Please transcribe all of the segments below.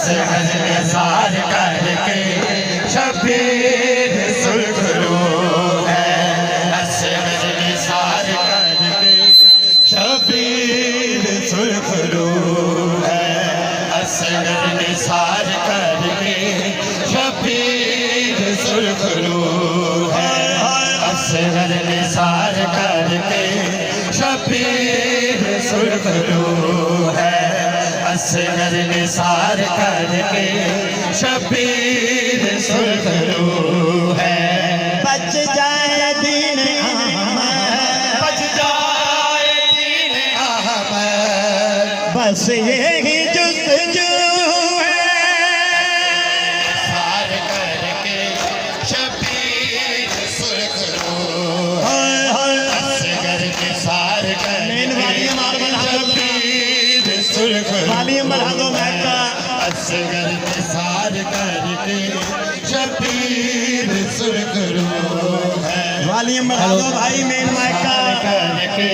असगर निसार करके शबीर सुरखरू है। असगर निसार करके शबीर सुरखरू है। असगर निसार करके शबीर सुरखरू है। असगर निसार करके शबीर सुरखरू है। असगर निसार करके शबीर सुरखरू है। बच जाए दीन अहमद, बच जाए दीन अहमद, बस यही जुस्तजू है। निसार करके शबीर सुरखरू है। असगर निसार करके शबीर सुरखरू वालियम बढ़ा दो महका। असगर निसार करके शबीर सुरखरू है। वालियम बढ़ा दो भाई मेन महका। करके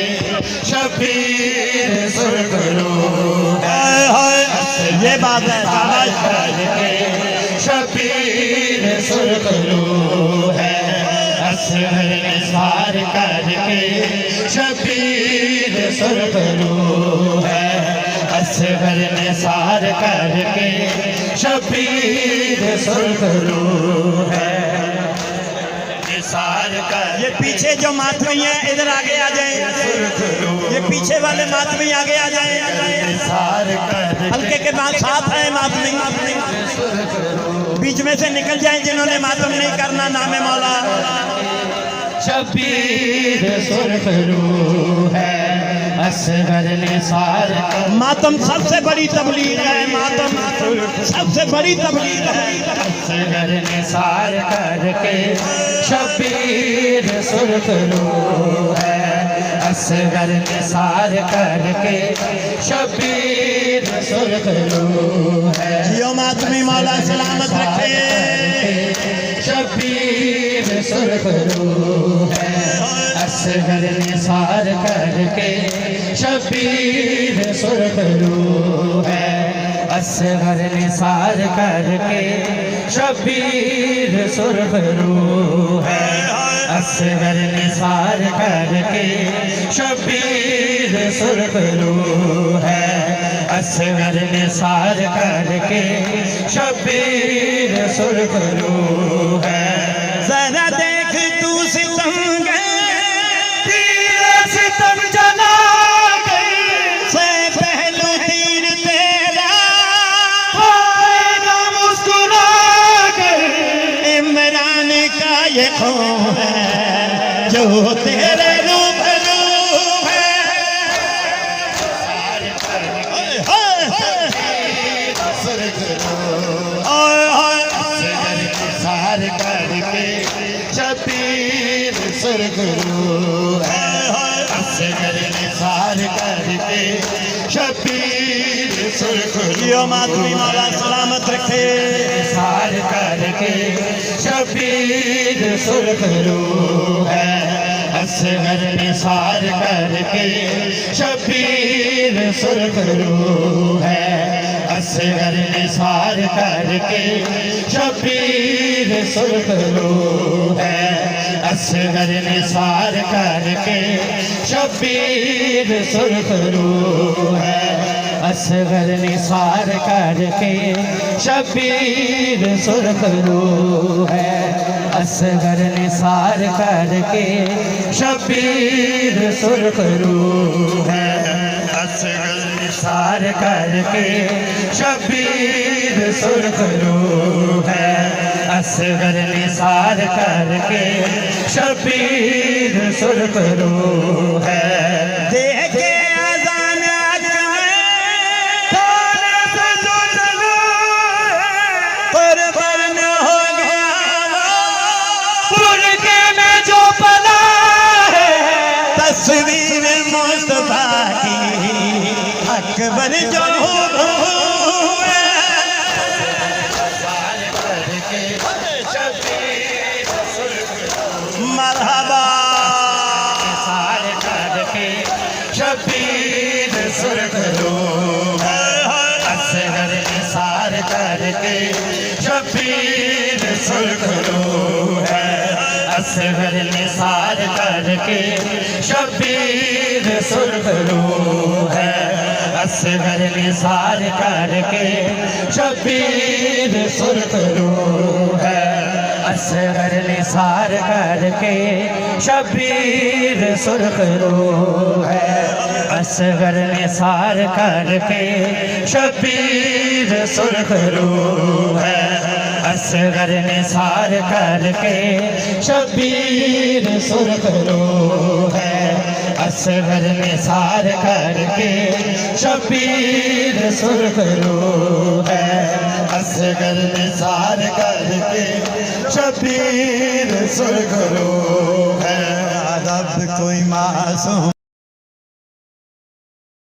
शबीर सुरखरू है। ये बात है निसार करके शबीर सुरखरू है। असगर निसार करके शबीर सुरखरू है। असगर निसार करके शबीर सुरखरू है। निसार कर ये पीछे जो मातमी है इधर आगे आ जाए। ये पीछे वाले मातमी आगे आ जाए। निसार करके हल्के के बाद साथ है मातमी, बीच में से निकल जाए जिन्होंने मातम नहीं करना। नाम मौला शबीर सुरखरू है। असगर निसार मातम सबसे बड़ी तबलीग है। मातम सबसे बड़ी तबलीग है। असगर निसार करके शबीर सुरखरू है। असगर निसार करके शबीर सुरखरू है। जियो मातमी मौला सलामत रखे। शबीर सुरखरू है। असगर निसार करके शबीर सुरखरू है। असगर निसार करके शबीर सुरखरू है। असगर निसार करके शबीर सुरखरू है। असगर निसार करके शबीर सुरखरू है। जरा देख तू सितम सितम जना से पहलू तीर तेरा होएगा मुस्कुरा कर। इमरान का ये खून है जो तेरे रूबरू है। असगर निसार करके शबीर सुरखरू है। असगर निसार करके शबीर सुरखरू जियो मातमी मौला सलामत रखे। निसार करके शबीर सुरखरू है। असगर निसार करके शबीर सुरखरू है। असगर निसार करके शबीर सुरखरू है। असगर निसार करके शबीर सुरखरू है। असगर निसार करके शबीर सुरखरू है। असगर निसार करके शबीर सुरखरू है। असगर निसार करके शबीर सुरखरू है। असगर निसार करके शबीर सुरखरू है। देह के अज़ान कुर्बान हो गया पुरके में जो पला है। तस्वीर मुस्तफा की अकबर जो हुए। मरहबा शबीर सुरखरू है। असगर निसार कर असगर निसार करके शबीर सुरखरू है, असगर निसार करके शबीर सुरखरू है, असगर निसार करके शबीर सुरखरू है, असगर निसार करके शबीर सुरखरू है, असगर निसार करके शबीर सुरखरू है, असगर निसार करके शबीर सुरखरू है, असगर निसार करके शबीर सुरखरू है। रब कोई मासूम